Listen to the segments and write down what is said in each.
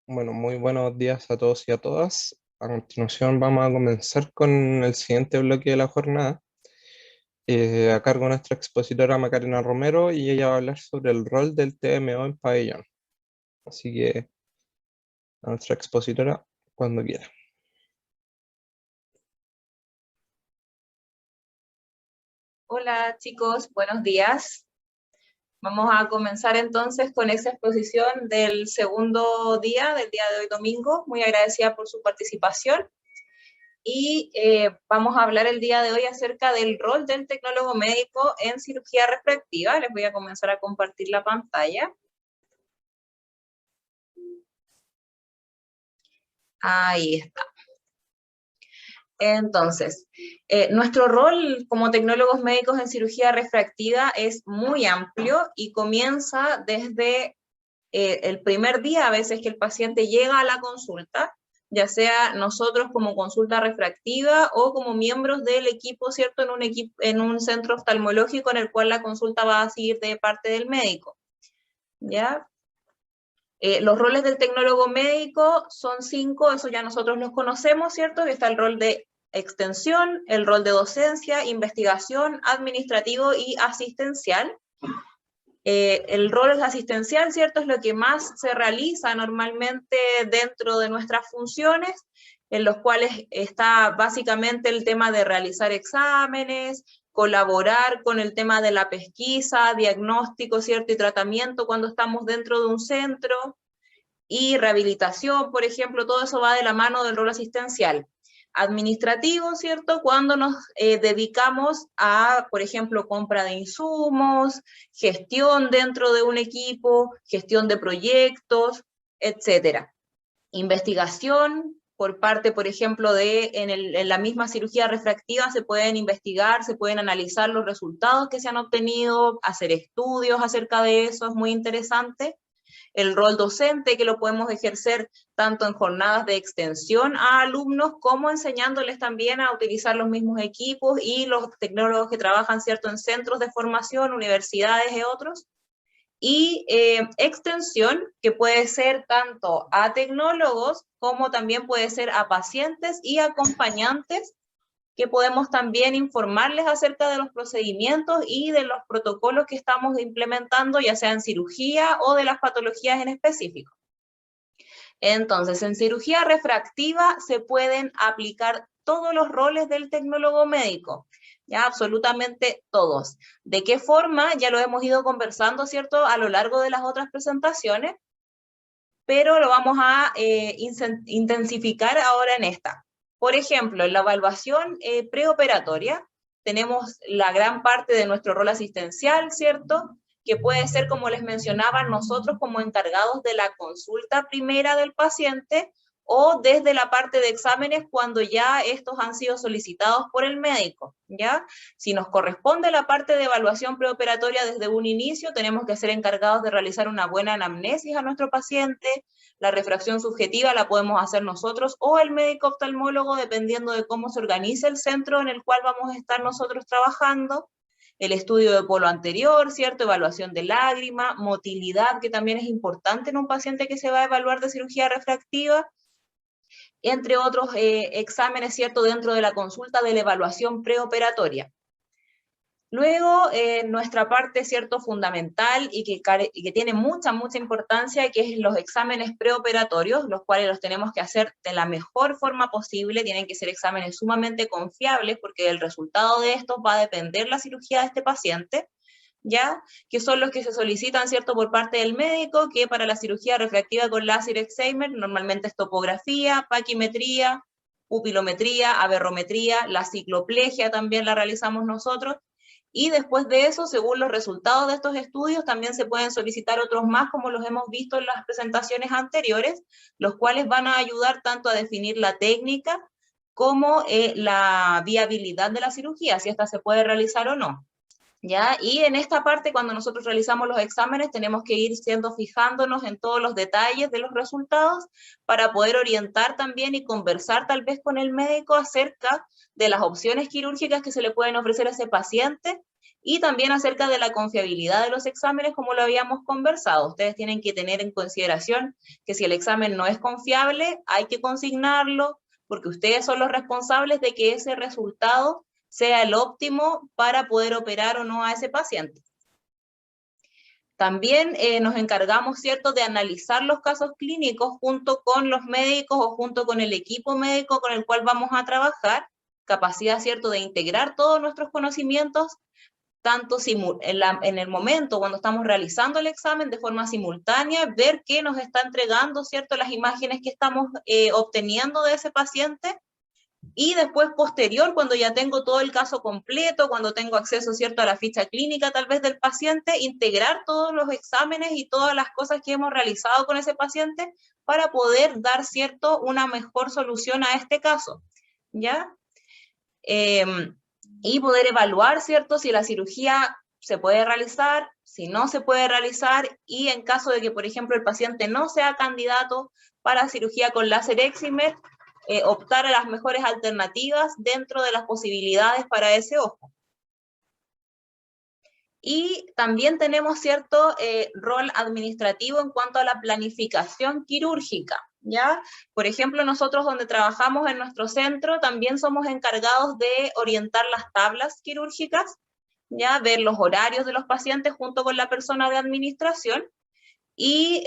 Bueno, muy buenos días a todos y a todas. A continuación vamos a comenzar con el siguiente bloque de la jornada, a cargo de nuestra expositora Macarena Romero, y ella va a hablar sobre el rol del TMO en pabellón. Así que a nuestra expositora cuando quiera. Hola chicos, buenos días. Vamos a comenzar entonces con esta exposición del segundo día, del día de hoy domingo. Muy agradecida por su participación. Y vamos a hablar el día de hoy acerca del rol del tecnólogo médico en cirugía refractiva. Les voy a comenzar a compartir la pantalla. Ahí está. Entonces, nuestro rol como tecnólogos médicos en cirugía refractiva es muy amplio y comienza desde el primer día, a veces que el paciente llega a la consulta, ya sea nosotros como consulta refractiva o como miembros del equipo, ¿cierto? En un centro oftalmológico en el cual la consulta va a seguir de parte del médico, ¿ya? Los roles del tecnólogo médico son 5, eso ya nosotros los conocemos, ¿cierto? Que está el rol de extensión, el rol de docencia, investigación, administrativo y asistencial. El rol asistencial, ¿cierto? Es lo que más se realiza normalmente dentro de nuestras funciones, en los cuales está básicamente el tema de realizar exámenes, colaborar con el tema de la pesquisa, diagnóstico, ¿cierto? Y tratamiento cuando estamos dentro de un centro, y rehabilitación, por ejemplo, todo eso va de la mano del rol asistencial. Administrativo, ¿cierto? Cuando nos dedicamos a, por ejemplo, compra de insumos, gestión dentro de un equipo, gestión de proyectos, etcétera. Investigación, por parte, por ejemplo, en la misma cirugía refractiva se pueden investigar, se pueden analizar los resultados que se han obtenido, hacer estudios acerca de eso, es muy interesante. El rol docente, que lo podemos ejercer tanto en jornadas de extensión a alumnos, como enseñándoles también a utilizar los mismos equipos, y los tecnólogos que trabajan, ¿cierto?, en centros de formación, universidades y otros. Y extensión, que puede ser tanto a tecnólogos como también puede ser a pacientes y acompañantes, que podemos también informarles acerca de los procedimientos y de los protocolos que estamos implementando, ya sea en cirugía o de las patologías en específico. Entonces, en cirugía refractiva se pueden aplicar todos los roles del tecnólogo médico, ya absolutamente todos. ¿De qué forma? Ya lo hemos ido conversando, ¿cierto?, a lo largo de las otras presentaciones, pero lo vamos a intensificar ahora en esta. Por ejemplo, en la evaluación preoperatoria tenemos la gran parte de nuestro rol asistencial, ¿cierto?, que puede ser, como les mencionaba, nosotros como encargados de la consulta primera del paciente, o desde la parte de exámenes cuando ya estos han sido solicitados por el médico, ¿ya? Si nos corresponde la parte de evaluación preoperatoria desde un inicio, tenemos que ser encargados de realizar una buena anamnesis a nuestro paciente. La refracción subjetiva la podemos hacer nosotros o el médico oftalmólogo, dependiendo de cómo se organice el centro en el cual vamos a estar nosotros trabajando. El estudio de polo anterior, ¿cierto? Evaluación de lágrima, motilidad, que también es importante en un paciente que se va a evaluar de cirugía refractiva, entre otros exámenes, ¿cierto?, dentro de la consulta de la evaluación preoperatoria. Luego, nuestra parte, ¿cierto?, fundamental y que tiene mucha importancia, que es los exámenes preoperatorios, los cuales los tenemos que hacer de la mejor forma posible. Tienen que ser exámenes sumamente confiables, porque del resultado de estos va a depender la cirugía de este paciente, ¿ya? Que son los que se solicitan, ¿cierto?, por parte del médico, que para la cirugía refractiva con láser excimer normalmente es topografía, paquimetría, pupilometría, aberrometría, la cicloplegia también la realizamos nosotros. Y después de eso, según los resultados de estos estudios, también se pueden solicitar otros más, como los hemos visto en las presentaciones anteriores, los cuales van a ayudar tanto a definir la técnica como la viabilidad de la cirugía, si esta se puede realizar o no, ¿ya? Y en esta parte, cuando nosotros realizamos los exámenes, tenemos que ir fijándonos en todos los detalles de los resultados, para poder orientar también y conversar tal vez con el médico acerca de las opciones quirúrgicas que se le pueden ofrecer a ese paciente, y también acerca de la confiabilidad de los exámenes, como lo habíamos conversado. Ustedes tienen que tener en consideración que si el examen no es confiable, hay que consignarlo, porque ustedes son los responsables de que ese resultado sea el óptimo para poder operar o no a ese paciente. También nos encargamos, ¿cierto?, de analizar los casos clínicos junto con los médicos o junto con el equipo médico con el cual vamos a trabajar, capacidad, ¿cierto?, de integrar todos nuestros conocimientos, tanto en el momento cuando estamos realizando el examen de forma simultánea, ver qué nos está entregando, ¿cierto?, las imágenes que estamos obteniendo de ese paciente, y después posterior, cuando ya tengo todo el caso completo, cuando tengo acceso, ¿cierto?, a la ficha clínica tal vez del paciente, integrar todos los exámenes y todas las cosas que hemos realizado con ese paciente para poder dar, ¿cierto?, una mejor solución a este caso, ¿ya? Y poder evaluar, ¿cierto?, si la cirugía se puede realizar, si no se puede realizar, y en caso de que, por ejemplo, el paciente no sea candidato para cirugía con láser Excimer, optar a las mejores alternativas dentro de las posibilidades para ese ojo. Y también tenemos cierto rol administrativo en cuanto a la planificación quirúrgica, ¿ya? Por ejemplo, nosotros donde trabajamos en nuestro centro también somos encargados de orientar las tablas quirúrgicas, ¿ya? Ver los horarios de los pacientes junto con la persona de administración, y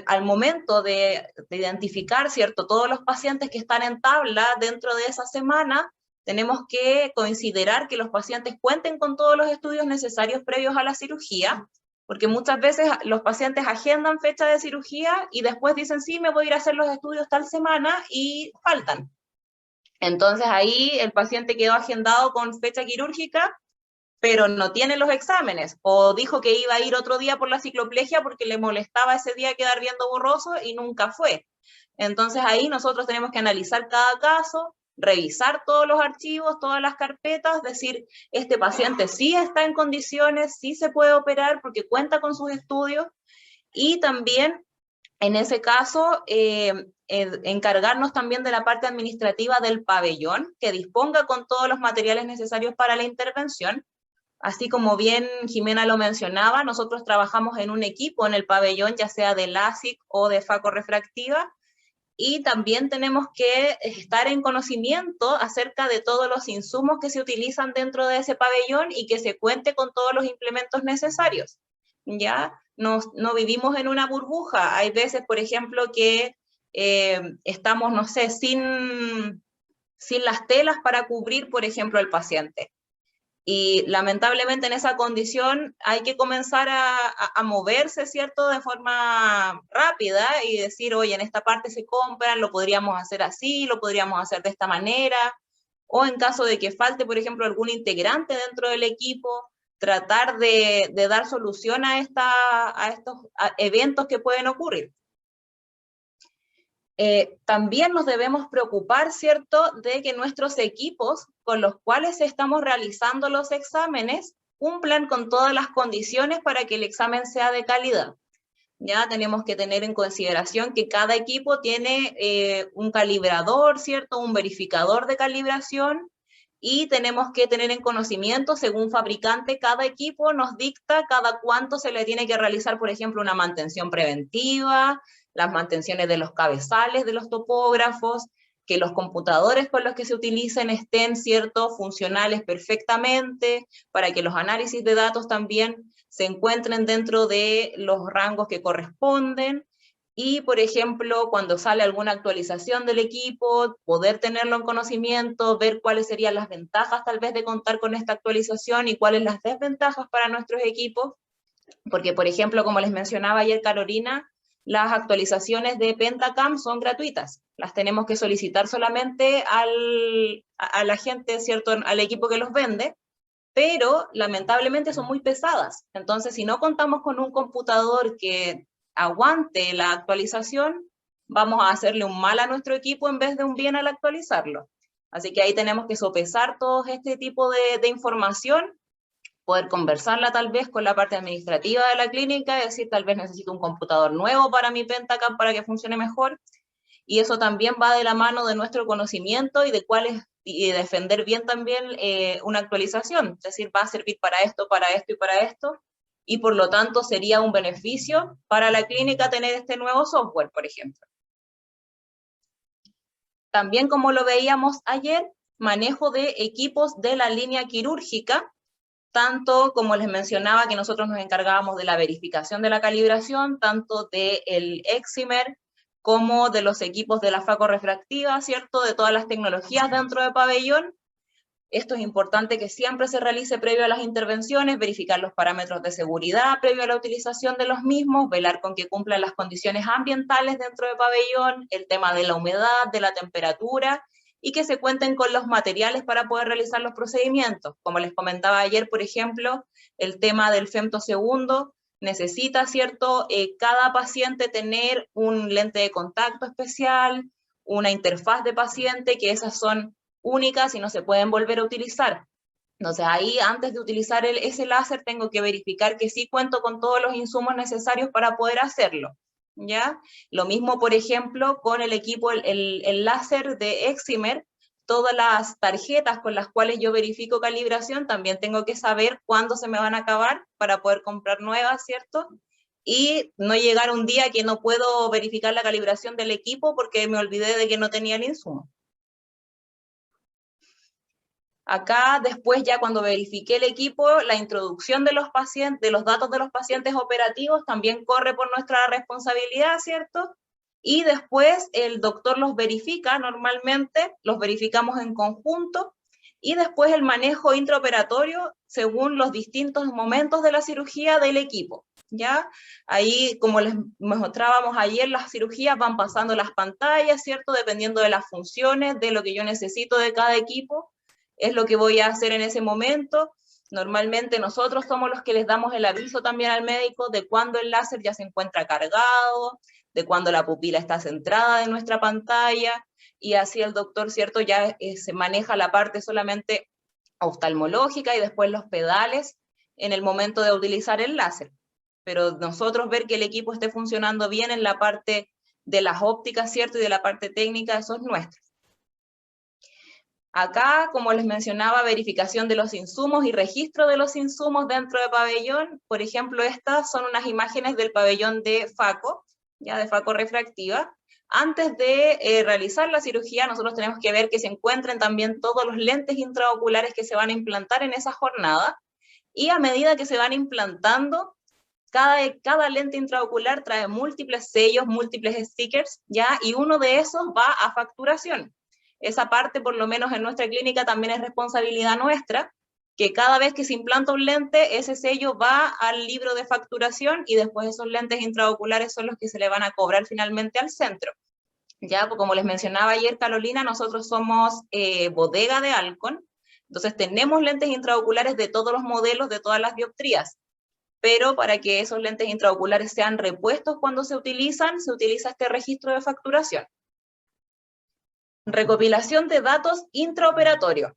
al momento de identificar, ¿cierto?, todos los pacientes que están en tabla dentro de esa semana, tenemos que considerar que los pacientes cuenten con todos los estudios necesarios previos a la cirugía, porque muchas veces los pacientes agendan fecha de cirugía y después dicen, sí, me voy a ir a hacer los estudios tal semana, y faltan. Entonces ahí el paciente quedó agendado con fecha quirúrgica, pero no tiene los exámenes, o dijo que iba a ir otro día por la cicloplegia porque le molestaba ese día quedar viendo borroso y nunca fue. Entonces ahí nosotros tenemos que analizar cada caso, revisar todos los archivos, todas las carpetas, decir, este paciente sí está en condiciones, sí se puede operar porque cuenta con sus estudios, y también en ese caso encargarnos también de la parte administrativa del pabellón, que disponga con todos los materiales necesarios para la intervención. Así como bien Jimena lo mencionaba, nosotros trabajamos en un equipo en el pabellón, ya sea de LASIK o de facorrefractiva, y también tenemos que estar en conocimiento acerca de todos los insumos que se utilizan dentro de ese pabellón y que se cuente con todos los implementos necesarios. ¿Ya? No vivimos en una burbuja. Hay veces, por ejemplo, que estamos, no sé, sin las telas para cubrir, por ejemplo, al paciente. Y lamentablemente en esa condición hay que comenzar a moverse, ¿cierto?, de forma rápida y decir, oye, en esta parte se compran, lo podríamos hacer así, lo podríamos hacer de esta manera, o en caso de que falte, por ejemplo, algún integrante dentro del equipo, tratar de dar solución a estos eventos que pueden ocurrir. También nos debemos preocupar, ¿cierto?, de que nuestros equipos con los cuales estamos realizando los exámenes cumplan con todas las condiciones para que el examen sea de calidad. Ya tenemos que tener en consideración que cada equipo tiene un calibrador, ¿cierto?, un verificador de calibración, y tenemos que tener en conocimiento, según fabricante, cada equipo nos dicta cada cuánto se le tiene que realizar, por ejemplo, una mantención preventiva, las mantenciones de los cabezales de los topógrafos, que los computadores con los que se utilicen estén, ¿cierto?, funcionales perfectamente, para que los análisis de datos también se encuentren dentro de los rangos que corresponden. Y, por ejemplo, cuando sale alguna actualización del equipo, poder tenerlo en conocimiento, ver cuáles serían las ventajas tal vez de contar con esta actualización y cuáles las desventajas para nuestros equipos, porque, por ejemplo, como les mencionaba ayer Carolina, las actualizaciones de Pentacam son gratuitas, las tenemos que solicitar solamente a la gente, ¿cierto?, al equipo que los vende, pero lamentablemente son muy pesadas. Entonces, si no contamos con un computador que aguante la actualización, vamos a hacerle un mal a nuestro equipo en vez de un bien al actualizarlo. Así que ahí tenemos que sopesar todo este tipo de información, poder conversarla tal vez con la parte administrativa de la clínica, decir tal vez necesito un computador nuevo para mi Pentacam para que funcione mejor, y eso también va de la mano de nuestro conocimiento y de cuál es y defender bien también una actualización, es decir, va a servir para esto y para esto, y por lo tanto sería un beneficio para la clínica tener este nuevo software, por ejemplo. También, como lo veíamos ayer, manejo de equipos de la línea quirúrgica, tanto como les mencionaba que nosotros nos encargábamos de la verificación de la calibración, tanto del Excimer como de los equipos de la FACO refractiva, ¿cierto? De todas las tecnologías dentro de pabellón. Esto es importante que siempre se realice previo a las intervenciones, verificar los parámetros de seguridad previo a la utilización de los mismos, velar con que cumplan las condiciones ambientales dentro de pabellón, el tema de la humedad, de la temperatura, y que se cuenten con los materiales para poder realizar los procedimientos. Como les comentaba ayer, por ejemplo, el tema del femtosegundo, necesita, ¿cierto?, cada paciente tener un lente de contacto especial, una interfaz de paciente, que esas son únicas y no se pueden volver a utilizar. Entonces ahí, antes de utilizar ese láser, tengo que verificar que sí cuento con todos los insumos necesarios para poder hacerlo, ¿ya? Lo mismo, por ejemplo, con el equipo, el láser de Excimer, todas las tarjetas con las cuales yo verifico calibración, también tengo que saber cuándo se me van a acabar para poder comprar nuevas, ¿cierto? Y no llegar un día que no puedo verificar la calibración del equipo porque me olvidé de que no tenía el insumo. Acá después, ya cuando verifiqué el equipo, la introducción de los pacientes, de los datos de los pacientes operativos también corre por nuestra responsabilidad, ¿cierto? Y después el doctor los verifica normalmente, los verificamos en conjunto, y después el manejo intraoperatorio según los distintos momentos de la cirugía del equipo, ¿ya? Ahí, como les mostrábamos ayer, las cirugías van pasando las pantallas, ¿cierto? Dependiendo de las funciones, de lo que yo necesito de cada equipo, es lo que voy a hacer en ese momento. Normalmente nosotros somos los que les damos el aviso también al médico de cuándo el láser ya se encuentra cargado, de cuándo la pupila está centrada en nuestra pantalla, y así el doctor, ¿cierto?, ya se maneja la parte solamente oftalmológica y después los pedales en el momento de utilizar el láser. Pero nosotros ver que el equipo esté funcionando bien en la parte de las ópticas, ¿cierto?, y de la parte técnica, eso es nuestro. Acá, como les mencionaba, verificación de los insumos y registro de los insumos dentro de pabellón. Por ejemplo, estas son unas imágenes del pabellón de FACO, ya de FACO refractiva. Antes de realizar la cirugía, nosotros tenemos que ver que se encuentren también todos los lentes intraoculares que se van a implantar en esa jornada, y a medida que se van implantando, cada lente intraocular trae múltiples sellos, múltiples stickers, ¿ya? Y uno de esos va a facturación. Esa parte, por lo menos en nuestra clínica, también es responsabilidad nuestra, que cada vez que se implanta un lente, ese sello va al libro de facturación, y después esos lentes intraoculares son los que se le van a cobrar finalmente al centro. Ya, pues como les mencionaba ayer Carolina, nosotros somos bodega de Alcon, entonces tenemos lentes intraoculares de todos los modelos, de todas las dioptrías, pero para que esos lentes intraoculares sean repuestos cuando se utiliza este registro de facturación. Recopilación de datos intraoperatorios.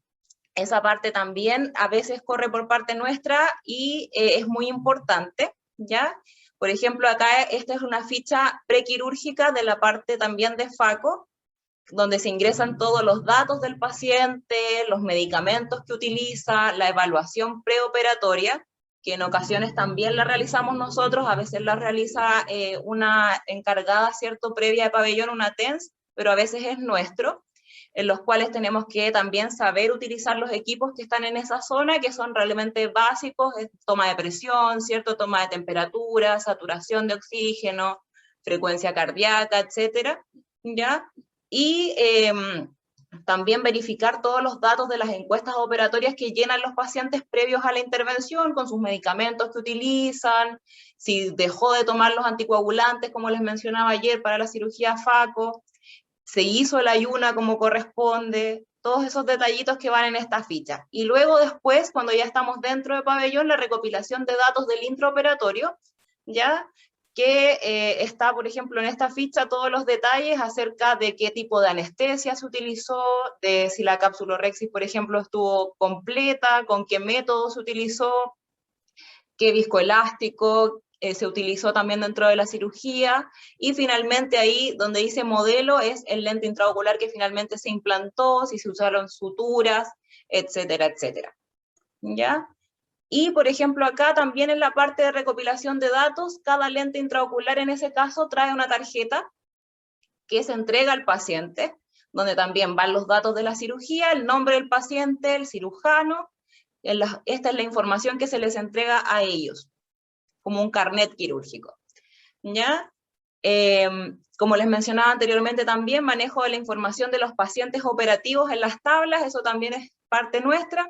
Esa parte también a veces corre por parte nuestra y es muy importante, ¿ya? Por ejemplo, acá esta es una ficha prequirúrgica de la parte también de FACO, donde se ingresan todos los datos del paciente, los medicamentos que utiliza, la evaluación preoperatoria, que en ocasiones también la realizamos nosotros, a veces la realiza una encargada, ¿cierto?, previa de pabellón, una TENS, pero a veces es nuestro, en los cuales tenemos que también saber utilizar los equipos que están en esa zona, que son realmente básicos, toma de presión, ¿cierto?, toma de temperatura, saturación de oxígeno, frecuencia cardíaca, etcétera, ¿ya? Y también verificar todos los datos de las encuestas operatorias que llenan los pacientes previos a la intervención, con sus medicamentos que utilizan, si dejó de tomar los anticoagulantes, como les mencionaba ayer, para la cirugía FACO, se hizo el ayuna como corresponde, todos esos detallitos que van en esta ficha. Y luego después, cuando ya estamos dentro de pabellón, la recopilación de datos del intraoperatorio, ¿ya?, que está, por ejemplo, en esta ficha todos los detalles acerca de qué tipo de anestesia se utilizó, de si la capsulorhexis, por ejemplo, estuvo completa, con qué método se utilizó, qué viscoelástico, se utilizó también dentro de la cirugía, y finalmente ahí donde dice modelo es el lente intraocular que finalmente se implantó, si se usaron suturas, etcétera, etcétera. ¿Ya? Y, por ejemplo, acá también en la parte de recopilación de datos, cada lente intraocular en ese caso trae una tarjeta que se entrega al paciente, donde también van los datos de la cirugía, el nombre del paciente, el cirujano, esta es la información que se les entrega a ellos, como un carnet quirúrgico. ¿Ya? Como les mencionaba anteriormente también, manejo de la información de los pacientes operativos en las tablas, eso también es parte nuestra,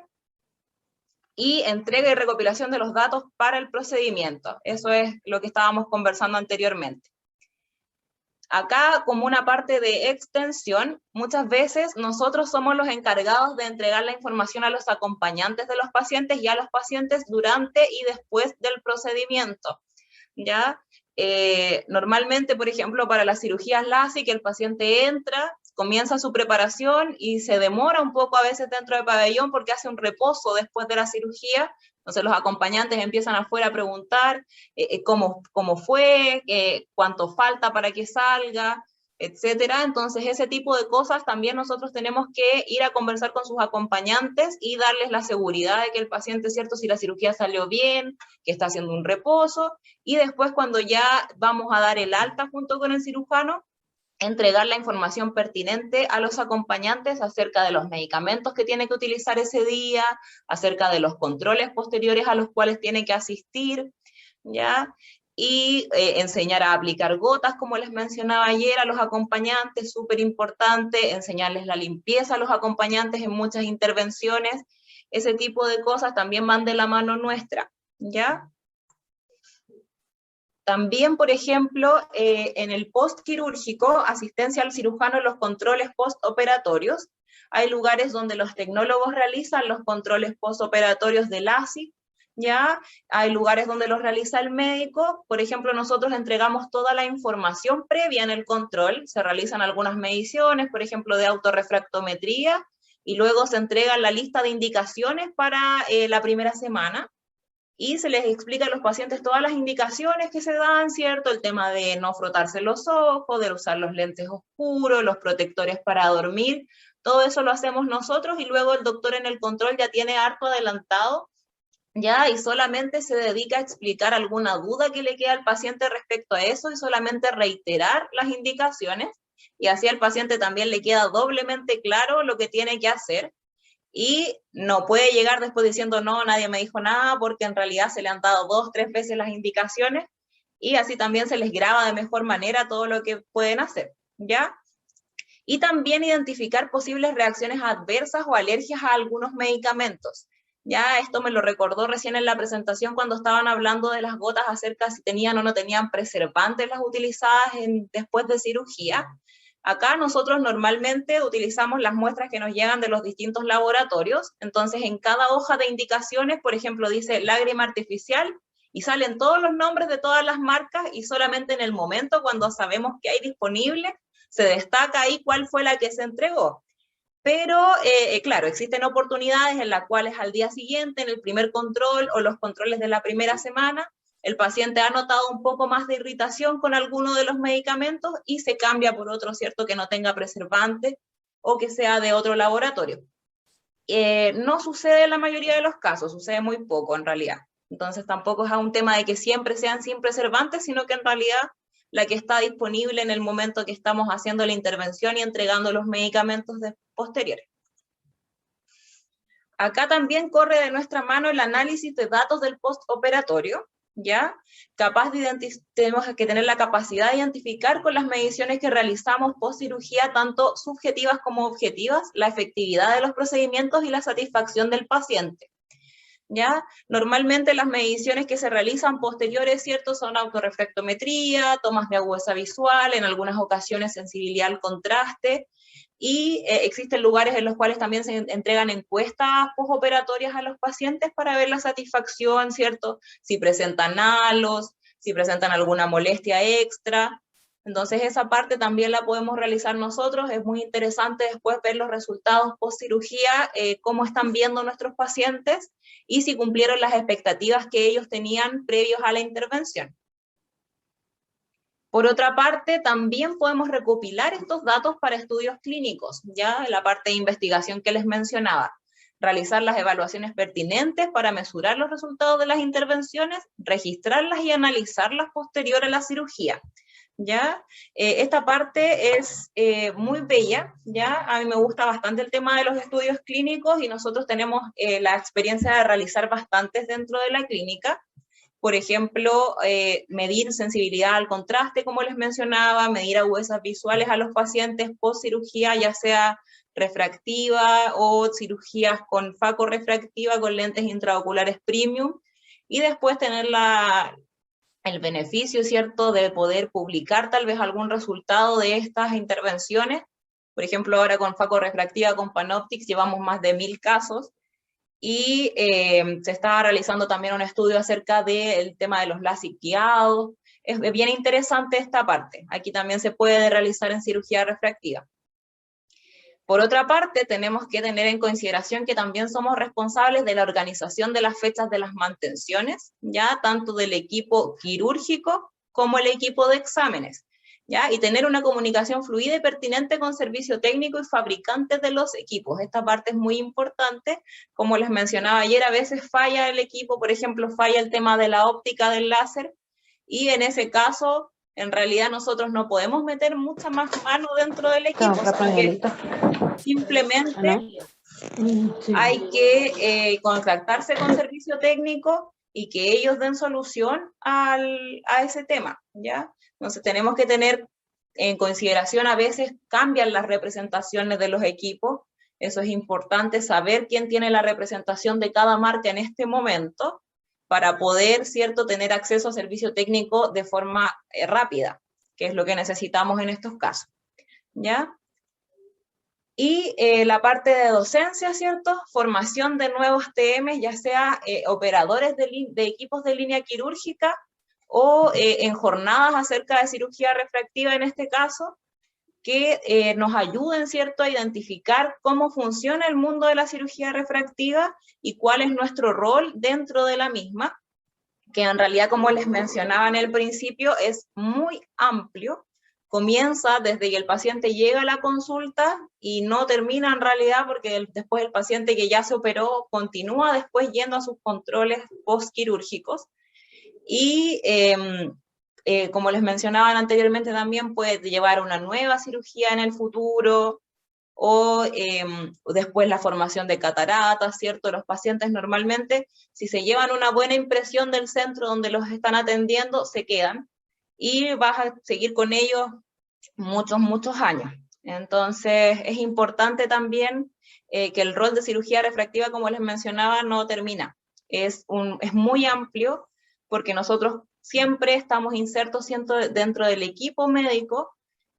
y entrega y recopilación de los datos para el procedimiento. Eso es lo que estábamos conversando anteriormente. Acá, como una parte de extensión, muchas veces nosotros somos los encargados de entregar la información a los acompañantes de los pacientes y a los pacientes durante y después del procedimiento. ¿Ya? Normalmente, por ejemplo, para las cirugías LASIK, el paciente entra, comienza su preparación y se demora un poco a veces dentro del pabellón porque hace un reposo después de la cirugía. Entonces los acompañantes empiezan afuera a preguntar cómo fue, cuánto falta para que salga, etcétera. Entonces ese tipo de cosas también nosotros tenemos que ir a conversar con sus acompañantes y darles la seguridad de que el paciente, cierto, si la cirugía salió bien, que está haciendo un reposo, y después cuando ya vamos a dar el alta junto con el cirujano, entregar la información pertinente a los acompañantes acerca de los medicamentos que tiene que utilizar ese día, acerca de los controles posteriores a los cuales tiene que asistir, ¿ya? Y enseñar a aplicar gotas, como les mencionaba ayer, a los acompañantes, súper importante, enseñarles la limpieza a los acompañantes en muchas intervenciones, ese tipo de cosas también van de la mano nuestra, ¿ya? También, por ejemplo, en el postquirúrgico, asistencia al cirujano en los controles postoperatorios. Hay lugares donde los tecnólogos realizan los controles postoperatorios de LASIK, ¿ya? Hay lugares donde los realiza el médico. Por ejemplo, nosotros entregamos toda la información previa en el control, se realizan algunas mediciones, por ejemplo, de autorrefractometría, y luego se entrega la lista de indicaciones para la primera semana, y se les explica a los pacientes todas las indicaciones que se dan, ¿cierto? El tema de no frotarse los ojos, de usar los lentes oscuros, los protectores para dormir, todo eso lo hacemos nosotros, y luego el doctor en el control ya tiene harto adelantado, ya, y solamente se dedica a explicar alguna duda que le queda al paciente respecto a eso, y solamente reiterar las indicaciones, y así al paciente también le queda doblemente claro lo que tiene que hacer, y no puede llegar después diciendo, no, nadie me dijo nada, porque en realidad se le han dado 2, 3 veces las indicaciones, y así también se les graba de mejor manera todo lo que pueden hacer, ¿ya? Y también identificar posibles reacciones adversas o alergias a algunos medicamentos. Ya esto me lo recordó recién en la presentación cuando estaban hablando de las gotas acerca si tenían o no tenían preservantes las utilizadas después de cirugía. Acá nosotros normalmente utilizamos las muestras que nos llegan de los distintos laboratorios, entonces en cada hoja de indicaciones, por ejemplo, dice lágrima artificial, y salen todos los nombres de todas las marcas, y solamente en el momento cuando sabemos que hay disponible, se destaca ahí cuál fue la que se entregó. Pero, claro, existen oportunidades en las cuales al día siguiente, en el primer control o los controles de la primera semana, el paciente ha notado un poco más de irritación con alguno de los medicamentos y se cambia por otro, ¿cierto?, que no tenga preservante o que sea de otro laboratorio. No sucede en la mayoría de los casos, sucede muy poco en realidad. Entonces tampoco es un tema de que siempre sean sin preservantes, sino que en realidad la que está disponible en el momento que estamos haciendo la intervención y entregando los medicamentos posteriores. Acá también corre de nuestra mano el análisis de datos del postoperatorio, ¿ya? Tenemos que tener la capacidad de identificar con las mediciones que realizamos post cirugía, tanto subjetivas como objetivas, la efectividad de los procedimientos y la satisfacción del paciente. ¿Ya? Normalmente las mediciones que se realizan posteriores, ¿cierto?, son autorrefractometría, tomas de agudeza visual, en algunas ocasiones sensibilidad al contraste, y existen lugares en los cuales también se entregan encuestas postoperatorias a los pacientes para ver la satisfacción, ¿cierto?, si presentan halos, si presentan alguna molestia extra, Entonces esa parte también la podemos realizar nosotros. Es muy interesante después ver los resultados post cirugía, cómo están viendo nuestros pacientes y si cumplieron las expectativas que ellos tenían previos a la intervención. Por otra parte, también podemos recopilar estos datos para estudios clínicos, ya en la parte de investigación que les mencionaba. Realizar las evaluaciones pertinentes para mesurar los resultados de las intervenciones, registrarlas y analizarlas posterior a la cirugía. ¿Ya? Esta parte es muy bella, ¿ya? A mí me gusta bastante el tema de los estudios clínicos y nosotros tenemos la experiencia de realizar bastantes dentro de la clínica. Por ejemplo, medir sensibilidad al contraste, como les mencionaba, medir agudezas visuales a los pacientes post cirugía, ya sea refractiva o cirugías con facorefractiva con lentes intraoculares premium, y después tener el beneficio, ¿cierto?, de poder publicar tal vez algún resultado de estas intervenciones. Por ejemplo, ahora con facorefractiva, con PanOptix, llevamos más de 1000 casos, y se está realizando también un estudio acerca del tema de los LASIK guiados. Es bien interesante esta parte. Aquí también se puede realizar en cirugía refractiva. Por otra parte, tenemos que tener en consideración que también somos responsables de la organización de las fechas de las mantenciones, ya tanto del equipo quirúrgico como el equipo de exámenes, ¿ya? Y tener una comunicación fluida y pertinente con servicio técnico y fabricantes de los equipos. Esta parte es muy importante. Como les mencionaba ayer, a veces falla el equipo, por ejemplo, falla el tema de la óptica del láser, y en ese caso, en realidad nosotros no podemos meter mucha más mano dentro del equipo, simplemente hay que contactarse con servicio técnico y que ellos den solución a ese tema, ¿ya? Entonces tenemos que tener en consideración, a veces cambian las representaciones de los equipos. Eso es importante, saber quién tiene la representación de cada marca en este momento, para poder, ¿cierto?, tener acceso a servicio técnico de forma rápida, que es lo que necesitamos en estos casos, ¿ya? Y la parte de docencia, ¿cierto? Formación de nuevos TM, ya sea operadores de equipos de línea quirúrgica o en jornadas acerca de cirugía refractiva en este caso, que nos ayuden, ¿cierto?, a identificar cómo funciona el mundo de la cirugía refractiva y cuál es nuestro rol dentro de la misma, que en realidad, como les mencionaba en el principio, es muy amplio. Comienza desde que el paciente llega a la consulta y no termina en realidad, porque después el paciente que ya se operó continúa después yendo a sus controles postquirúrgicos. Y como les mencionaba anteriormente, también puede llevar una nueva cirugía en el futuro, o después la formación de cataratas, ¿cierto? Los pacientes normalmente, si se llevan una buena impresión del centro donde los están atendiendo, se quedan, y vas a seguir con ellos muchos, muchos años. Entonces, es importante también que el rol de cirugía refractiva, como les mencionaba, no termina. Es muy amplio, porque nosotros siempre estamos insertos dentro del equipo médico,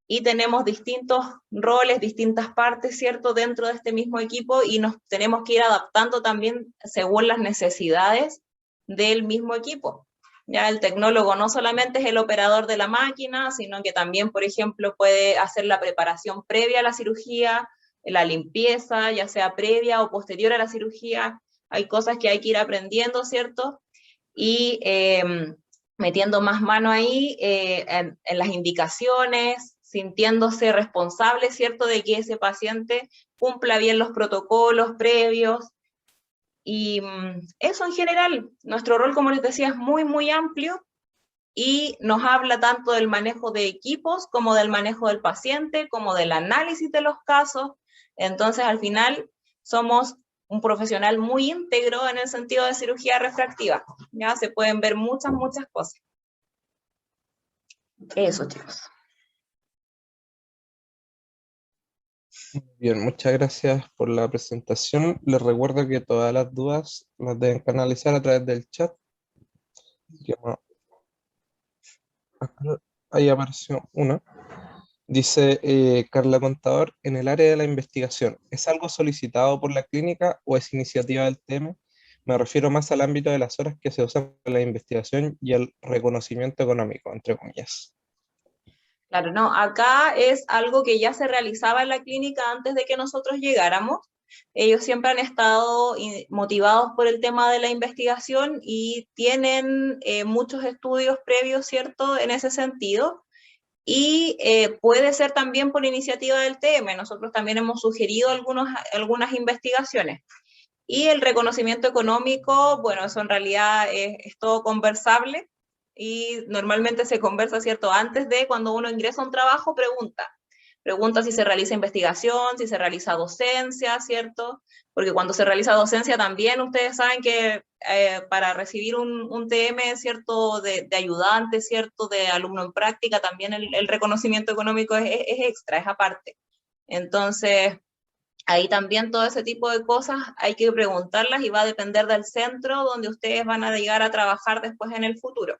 y tenemos distintos roles, distintas partes, ¿cierto?, dentro de este mismo equipo, y nos tenemos que ir adaptando también según las necesidades del mismo equipo. Ya el tecnólogo no solamente es el operador de la máquina, sino que también, por ejemplo, puede hacer la preparación previa a la cirugía, la limpieza, ya sea previa o posterior a la cirugía. Hay cosas que hay que ir aprendiendo, ¿cierto? Y metiendo más mano ahí en las indicaciones, sintiéndose responsable, ¿cierto?, de que ese paciente cumpla bien los protocolos previos. Y eso en general, nuestro rol, como les decía, es muy, muy amplio, y nos habla tanto del manejo de equipos, como del manejo del paciente, como del análisis de los casos. Entonces, al final, somos un profesional muy íntegro en el sentido de cirugía refractiva. Ya se pueden ver muchas, muchas cosas. Eso, chicos. Bien, muchas gracias por la presentación. Les recuerdo que todas las dudas las deben canalizar a través del chat. Acá ahí apareció una. Dice Carla Contador, en el área de la investigación, ¿es algo solicitado por la clínica o es iniciativa del TM? Me refiero más al ámbito de las horas que se usan en la investigación y el reconocimiento económico, entre comillas. Claro, no, acá es algo que ya se realizaba en la clínica antes de que nosotros llegáramos. Ellos siempre han estado motivados por el tema de la investigación y tienen muchos estudios previos, ¿cierto?, en ese sentido. Y puede ser también por iniciativa del TM. Nosotros también hemos sugerido algunas investigaciones. Y el reconocimiento económico, bueno, eso en realidad es todo conversable y normalmente se conversa, ¿cierto? Antes de cuando uno ingresa a un trabajo, pregunta si se realiza investigación, si se realiza docencia, ¿cierto? Porque cuando se realiza docencia también ustedes saben que para recibir un TM, ¿cierto? De ayudante, ¿cierto? De alumno en práctica, también el reconocimiento económico es extra, es aparte. Entonces, ahí también todo ese tipo de cosas hay que preguntarlas y va a depender del centro donde ustedes van a llegar a trabajar después en el futuro,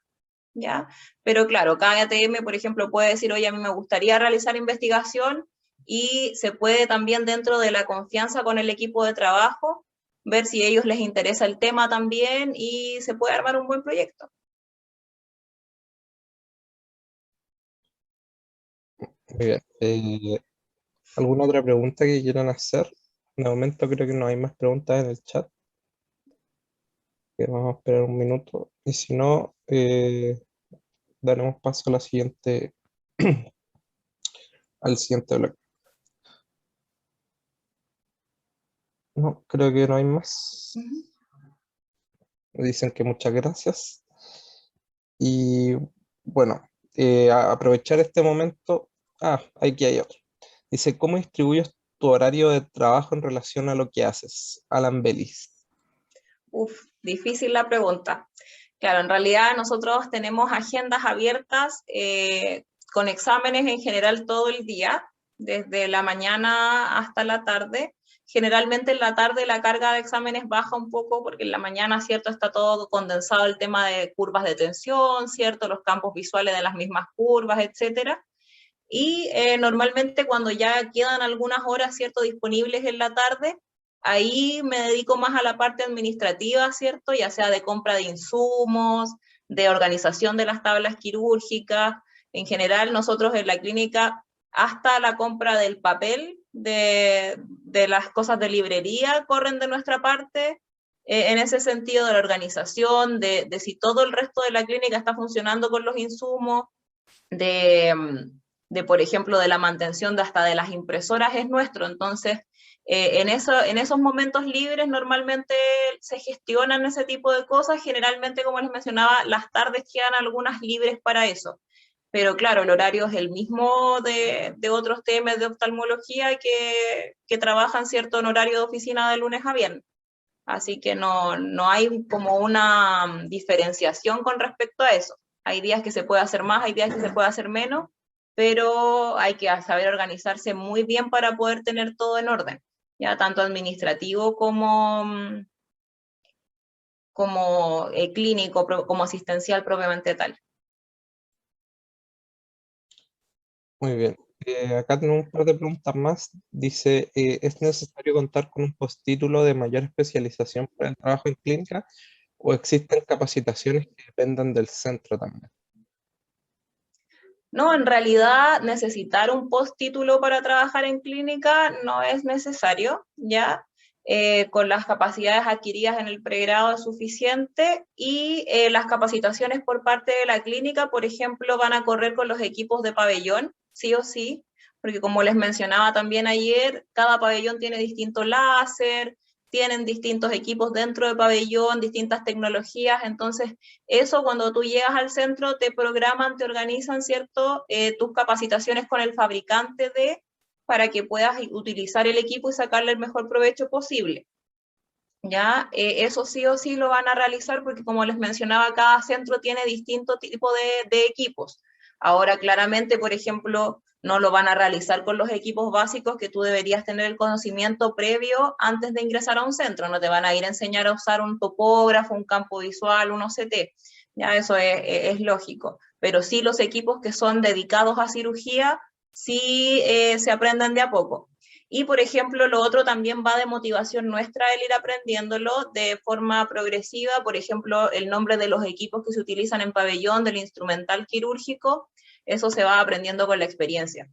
¿ya? Pero claro, cada ATM, por ejemplo, puede decir, oye, a mí me gustaría realizar investigación y se puede también dentro de la confianza con el equipo de trabajo ver si a ellos les interesa el tema también y se puede armar un buen proyecto. Muy bien. ¿Alguna otra pregunta que quieran hacer? De momento creo que no hay más preguntas en el chat. Vamos a esperar un minuto. Y si no, daremos paso a la siguiente, al siguiente bloque. No, creo que no hay más. Me dicen que muchas gracias. Y bueno, aprovechar este momento. Aquí hay otro. Dice, ¿cómo distribuyes tu horario de trabajo en relación a lo que haces? Alan Bellis. Uf, difícil la pregunta. Claro, en realidad nosotros tenemos agendas abiertas con exámenes en general todo el día, desde la mañana hasta la tarde. Generalmente en la tarde la carga de exámenes baja un poco porque en la mañana, ¿cierto?, está todo condensado el tema de curvas de tensión, ¿cierto?, los campos visuales de las mismas curvas, etcétera. Y normalmente cuando ya quedan algunas horas, ¿cierto?, disponibles en la tarde, ahí me dedico más a la parte administrativa, ¿cierto?, ya sea de compra de insumos, de organización de las tablas quirúrgicas. En general, nosotros en la clínica, hasta la compra del papel, de las cosas de librería, corren de nuestra parte, en ese sentido de la organización, de si todo el resto de la clínica está funcionando con los insumos, de por ejemplo, de la mantención de hasta de las impresoras es nuestro. Entonces, en esos momentos libres normalmente se gestionan ese tipo de cosas. Generalmente, como les mencionaba, las tardes quedan algunas libres para eso. Pero claro, el horario es el mismo de otros temas de oftalmología que trabajan, ¿cierto?, en horario de oficina de lunes a viernes. Así que no hay como una diferenciación con respecto a eso. Hay días que se puede hacer más, hay días que se puede hacer menos, pero hay que saber organizarse muy bien para poder tener todo en orden, ya tanto administrativo como clínico, como asistencial propiamente tal. Muy bien. Acá tenemos un par de preguntas más. Dice, ¿es necesario contar con un postítulo de mayor especialización para el trabajo en clínica o existen capacitaciones que dependan del centro también? No, en realidad necesitar un postítulo para trabajar en clínica no es necesario, ¿ya? Con las capacidades adquiridas en el pregrado es suficiente y las capacitaciones por parte de la clínica, por ejemplo, van a correr con los equipos de pabellón, sí o sí, porque como les mencionaba también ayer, cada pabellón tiene distinto láser, tienen distintos equipos dentro del pabellón, distintas tecnologías, entonces eso cuando tú llegas al centro te programan, te organizan, ¿cierto?, tus capacitaciones con el fabricante para que puedas utilizar el equipo y sacarle el mejor provecho posible. ¿Ya? Eso sí o sí lo van a realizar porque como les mencionaba, cada centro tiene distinto tipo de equipos. Ahora, claramente, por ejemplo, no lo van a realizar con los equipos básicos que tú deberías tener el conocimiento previo antes de ingresar a un centro. No te van a ir a enseñar a usar un topógrafo, un campo visual, un OCT. Ya eso es lógico. Pero sí los equipos que son dedicados a cirugía, sí se aprenden de a poco. Y, por ejemplo, lo otro también va de motivación nuestra el ir aprendiéndolo de forma progresiva, por ejemplo, el nombre de los equipos que se utilizan en pabellón, del instrumental quirúrgico, eso se va aprendiendo con la experiencia.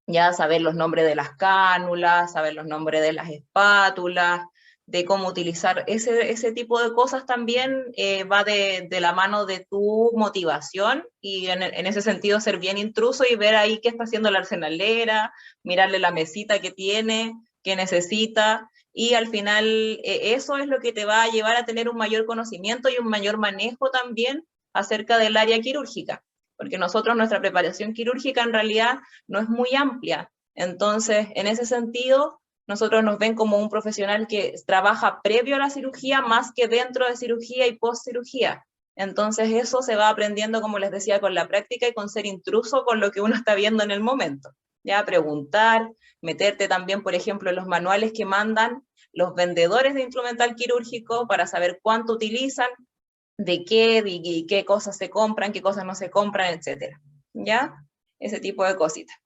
Ya saber los nombres de las cánulas, saber los nombres de las espátulas, de cómo utilizar ese tipo de cosas también va de la mano de tu motivación y en ese sentido ser bien intruso y ver ahí qué está haciendo la arsenalera, mirarle la mesita que tiene, qué necesita, y al final eso es lo que te va a llevar a tener un mayor conocimiento y un mayor manejo también acerca del área quirúrgica, porque nosotros nuestra preparación quirúrgica en realidad no es muy amplia, entonces en ese sentido nosotros nos ven como un profesional que trabaja previo a la cirugía más que dentro de cirugía y post cirugía. Entonces eso se va aprendiendo, como les decía, con la práctica y con ser intruso con lo que uno está viendo en el momento. Ya preguntar, meterte también, por ejemplo, en los manuales que mandan los vendedores de instrumental quirúrgico para saber cuánto utilizan, de qué cosas se compran, qué cosas no se compran, etcétera. ¿Ya? Ese tipo de cositas.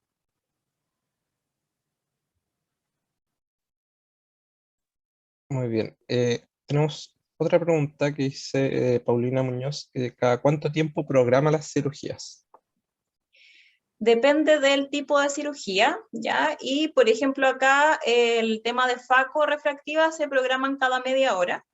Muy bien. Tenemos otra pregunta que dice Paulina Muñoz. ¿Cada cuánto tiempo programa las cirugías? Depende del tipo de cirugía, ¿ya? Y, por ejemplo, acá el tema de faco refractiva se programan cada media hora.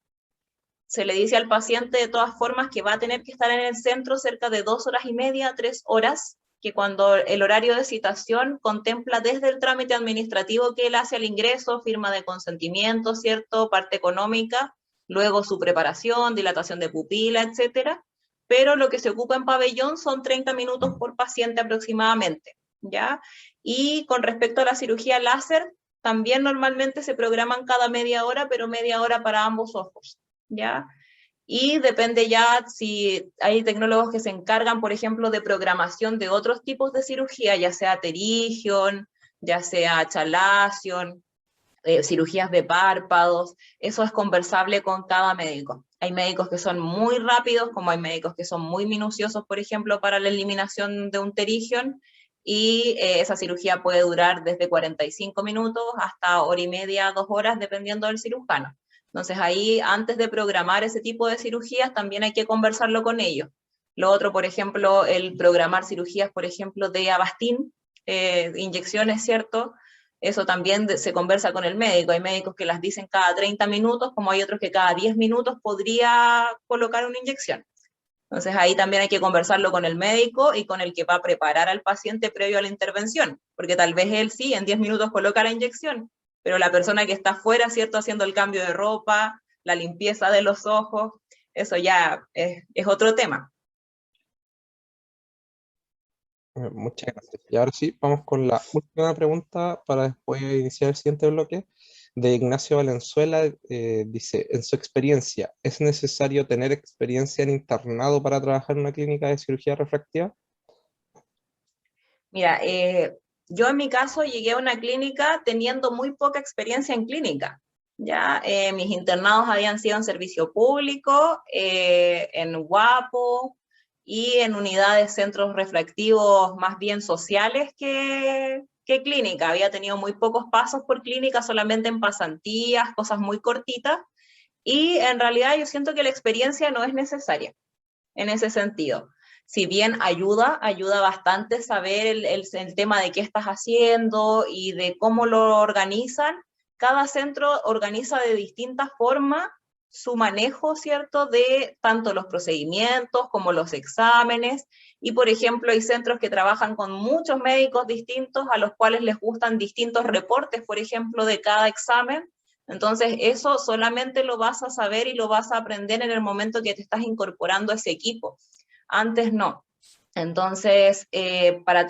Se le dice al paciente de todas formas que va a tener que estar en el centro cerca de 2 horas y media, 3 horas, que cuando el horario de citación contempla desde el trámite administrativo que él hace al ingreso, firma de consentimiento, ¿cierto? Parte económica, luego su preparación, dilatación de pupila, etcétera. Pero lo que se ocupa en pabellón son 30 minutos por paciente aproximadamente, ¿ya? Y con respecto a la cirugía láser, también normalmente se programan cada media hora, pero media hora para ambos ojos, ¿ya? Y depende ya si hay tecnólogos que se encargan, por ejemplo, de programación de otros tipos de cirugía, ya sea pterigion, ya sea chalación, cirugías de párpados, eso es conversable con cada médico. Hay médicos que son muy rápidos, como hay médicos que son muy minuciosos, por ejemplo, para la eliminación de un pterigion, y esa cirugía puede durar desde 45 minutos hasta hora y media, 2 horas, dependiendo del cirujano. Entonces ahí, antes de programar ese tipo de cirugías, también hay que conversarlo con ellos. Lo otro, por ejemplo, el programar cirugías, por ejemplo, de Avastin, inyecciones, ¿cierto? Eso también se conversa con el médico. Hay médicos que las dicen cada 30 minutos, como hay otros que cada 10 minutos podría colocar una inyección. Entonces ahí también hay que conversarlo con el médico y con el que va a preparar al paciente previo a la intervención, porque tal vez él sí en 10 minutos coloca la inyección, pero la persona que está afuera, ¿cierto?, haciendo el cambio de ropa, la limpieza de los ojos, eso ya es otro tema. Muchas gracias. Y ahora sí, vamos con la última pregunta para después iniciar el siguiente bloque. De Ignacio Valenzuela, dice, en su experiencia, ¿es necesario tener experiencia en internado para trabajar en una clínica de cirugía refractiva? Mira, yo en mi caso llegué a una clínica teniendo muy poca experiencia en clínica. Ya, mis internados habían sido en servicio público, en Guapo y en unidades, centros refractivos más bien sociales que clínica. Había tenido muy pocos pasos por clínica, solamente en pasantías, cosas muy cortitas. Y en realidad yo siento que la experiencia no es necesaria en ese sentido. Si bien ayuda bastante saber el tema de qué estás haciendo y de cómo lo organizan. Cada centro organiza de distinta forma su manejo, ¿cierto?, de tanto los procedimientos como los exámenes. Y, por ejemplo, hay centros que trabajan con muchos médicos distintos a los cuales les gustan distintos reportes, por ejemplo, de cada examen. Entonces, eso solamente lo vas a saber y lo vas a aprender en el momento que te estás incorporando a ese equipo. Antes no. Entonces, para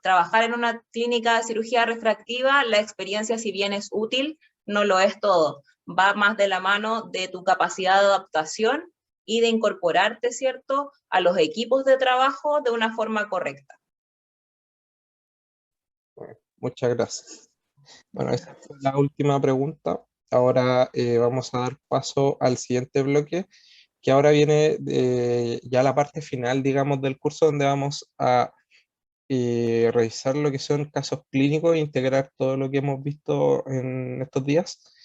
trabajar en una clínica de cirugía refractiva, la experiencia, si bien es útil, no lo es todo. Va más de la mano de tu capacidad de adaptación y de incorporarte, ¿cierto?, a los equipos de trabajo de una forma correcta. Bueno, muchas gracias. Bueno, esa fue la última pregunta. Ahora vamos a dar paso al siguiente bloque, que ahora viene ya la parte final, digamos, del curso, donde vamos a revisar lo que son casos clínicos e integrar todo lo que hemos visto en estos días.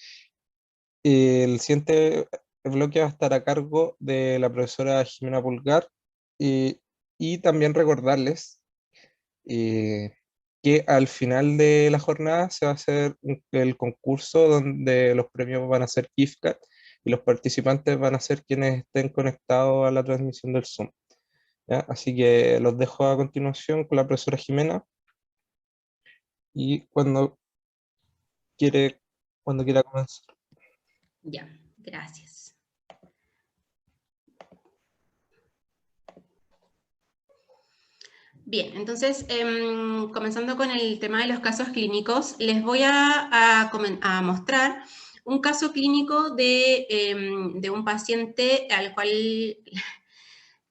El siguiente bloque va a estar a cargo de la profesora Jimena Pulgar, y también recordarles que al final de la jornada se va a hacer el concurso donde los premios van a ser KIFCAT y los participantes van a ser quienes estén conectados a la transmisión del Zoom. ¿Ya? Así que los dejo a continuación con la profesora Jimena y quiere, cuando quiera comenzar. Ya, gracias. Bien, entonces, comenzando con el tema de los casos clínicos, les voy a mostrar un caso clínico de un paciente al cual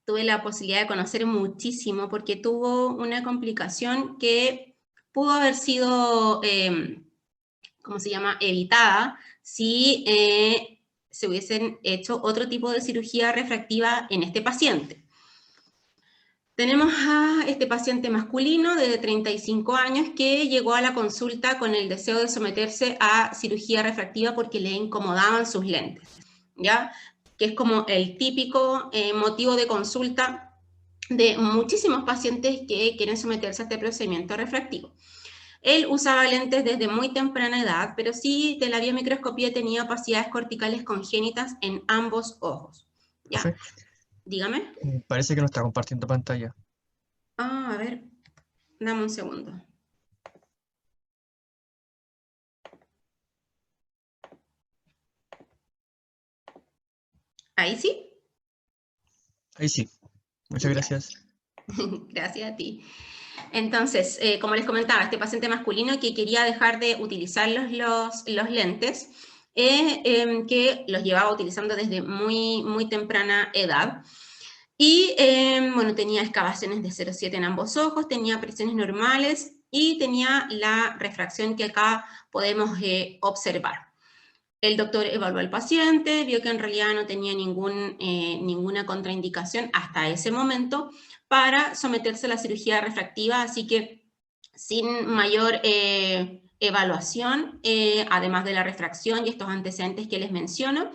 tuve la posibilidad de conocer muchísimo porque tuvo una complicación que pudo haber sido, ¿cómo se llama?, evitada si se hubiesen hecho otro tipo de cirugía refractiva en este paciente. Tenemos a este paciente masculino de 35 años que llegó a la consulta con el deseo de someterse a cirugía refractiva porque le incomodaban sus lentes, ¿ya? Que es como el típico motivo de consulta de muchísimos pacientes que quieren someterse a este procedimiento refractivo. Él usaba lentes desde muy temprana edad, pero sí de la biomicroscopía tenía opacidades corticales congénitas en ambos ojos, ¿ya? Profe, Dígame. parece que no está compartiendo pantalla. Ah, a ver, dame un segundo. ¿Ahí sí? Ahí sí. Muchas Ya. gracias. Gracias a ti. Entonces, como les comentaba, este paciente masculino que quería dejar de utilizar los lentes, que los llevaba utilizando desde muy temprana edad, y bueno, tenía excavaciones de 0,7 en ambos ojos, tenía presiones normales y tenía la refracción que acá podemos observar. El doctor evaluó al paciente, vio que en realidad no tenía ninguna contraindicación hasta ese momento para someterse a la cirugía refractiva, así que sin mayor evaluación, además de la refracción y estos antecedentes que les menciono,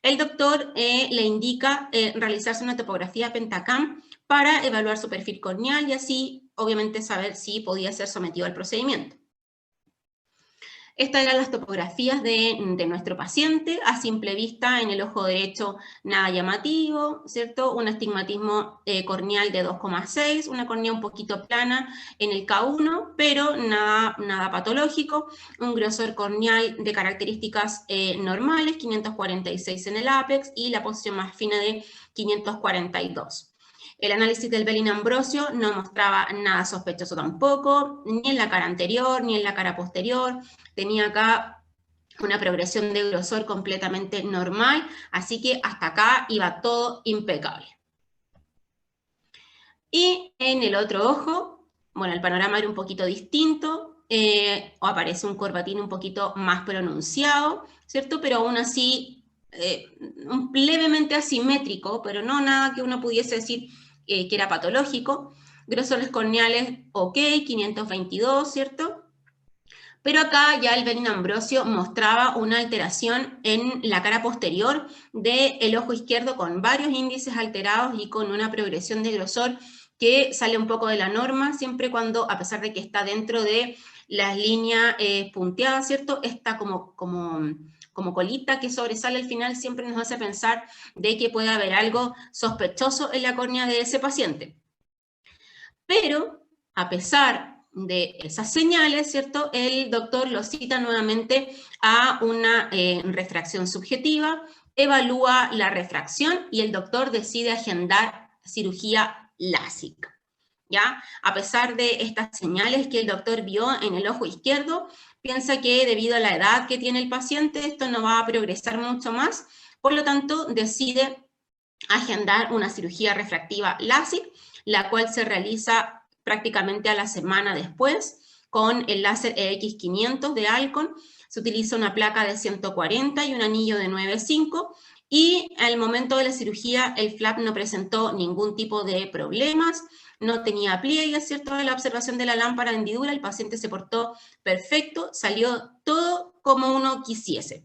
el doctor le indica realizarse una topografía Pentacam para evaluar su perfil corneal y así, obviamente, saber si podía ser sometido al procedimiento. Estas eran las topografías de nuestro paciente, a simple vista en el ojo derecho nada llamativo, ¿cierto? Un astigmatismo corneal de 2,6, una córnea un poquito plana en el K1, pero nada patológico, un grosor corneal de características normales, 546 en el ápex y la posición más fina de 542. El análisis del Bellin-Ambrosio no mostraba nada sospechoso tampoco, ni en la cara anterior, ni en la cara posterior. Tenía acá una progresión de grosor completamente normal, así que hasta acá iba todo impecable. Y en el otro ojo, bueno, el panorama era un poquito distinto, o aparece un corbatín un poquito más pronunciado, ¿cierto? Pero aún así, levemente asimétrico, pero no nada que uno pudiese decir que era patológico. Grosores corneales, ok, 522, ¿cierto? Pero acá ya el Bellin-Ambrosio mostraba una alteración en la cara posterior del ojo izquierdo con varios índices alterados y con una progresión de grosor que sale un poco de la norma, siempre cuando, a pesar de que está dentro de las líneas punteadas, ¿cierto? Esta como colita que sobresale al final siempre nos hace pensar de que puede haber algo sospechoso en la córnea de ese paciente. Pero, a pesar de esas señales, ¿cierto?, el doctor lo cita nuevamente a una refracción subjetiva, evalúa la refracción y el doctor decide agendar cirugía LASIK. ¿Ya? A pesar de estas señales que el doctor vio en el ojo izquierdo, piensa que debido a la edad que tiene el paciente, esto no va a progresar mucho más, por lo tanto decide agendar una cirugía refractiva LASIK, la cual se realiza prácticamente a la semana después con el láser EX500 de Alcon. Se utiliza una placa de 140 y un anillo de 9,5 y al momento de la cirugía el flap no presentó ningún tipo de problemas, no tenía pliegues, ¿cierto? De la observación de la lámpara de hendidura, el paciente se portó perfecto, salió todo como uno quisiese.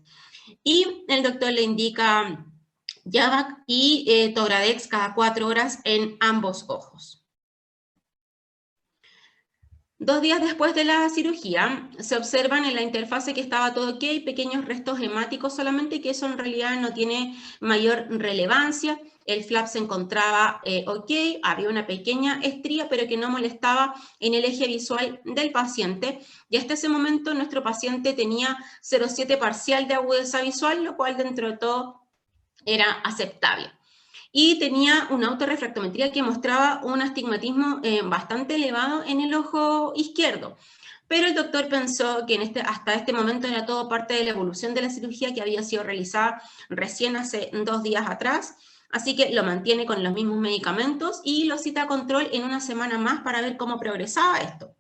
Y el doctor le indica Yavac y Togradex cada 4 horas en ambos ojos. 2 días después de la cirugía, se observan en la interfase que estaba todo ok, pequeños restos hemáticos solamente, que eso en realidad no tiene mayor relevancia. El flap se encontraba ok, había una pequeña estría, pero que no molestaba en el eje visual del paciente. Y hasta ese momento nuestro paciente tenía 0,7 parcial de agudeza visual, lo cual dentro de todo era aceptable. Y tenía una autorrefractometría que mostraba un astigmatismo bastante elevado en el ojo izquierdo. Pero el doctor pensó que hasta este momento era todo parte de la evolución de la cirugía que había sido realizada recién hace 2 días atrás, así que lo mantiene con los mismos medicamentos y lo cita a control en una semana más para ver cómo progresaba esto.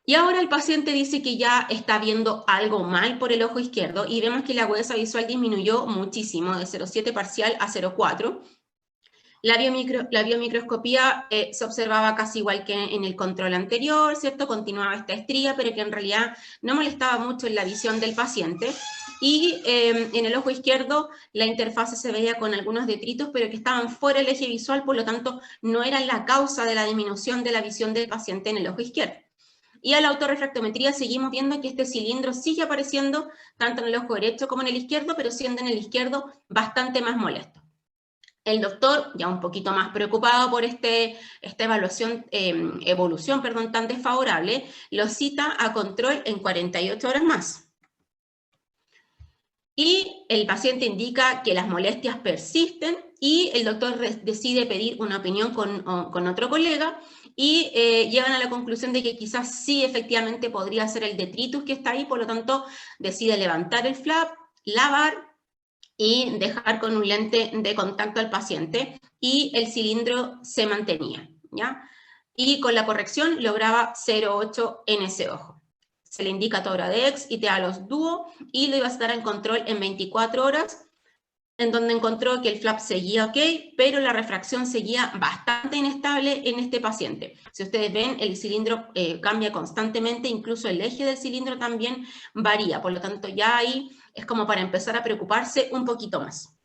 Y ahora el paciente dice que ya está viendo algo mal por el ojo izquierdo y vemos que la agudeza visual disminuyó muchísimo, de 0,7 parcial a 0,4. La biomicroscopía se observaba casi igual que en el control anterior, ¿cierto? Continuaba esta estría, pero que en realidad no molestaba mucho en la visión del paciente. Y en el ojo izquierdo la interfase se veía con algunos detritos, pero que estaban fuera del eje visual, por lo tanto no eran la causa de la disminución de la visión del paciente en el ojo izquierdo. Y a la autorrefractometría seguimos viendo que este cilindro sigue apareciendo tanto en el ojo derecho como en el izquierdo, pero siendo en el izquierdo bastante más molesto. El doctor, ya un poquito más preocupado por esta evolución tan desfavorable, lo cita a control en 48 horas más. Y el paciente indica que las molestias persisten y el doctor decide pedir una opinión con otro colega y llegan a la conclusión de que quizás sí efectivamente podría ser el detritus que está ahí, por lo tanto decide levantar el flap, lavar y dejar con un lente de contacto al paciente y el cilindro se mantenía, ¿ya? Y con la corrección lograba 0,8 en ese ojo. Se le indica Tobradex y Tealos Duo y lo iba a estar en control en 24 horas, en donde encontró que el flap seguía ok, pero la refracción seguía bastante inestable en este paciente. Si ustedes ven, el cilindro cambia constantemente, incluso el eje del cilindro también varía, por lo tanto ya ahí es como para empezar a preocuparse un poquito más.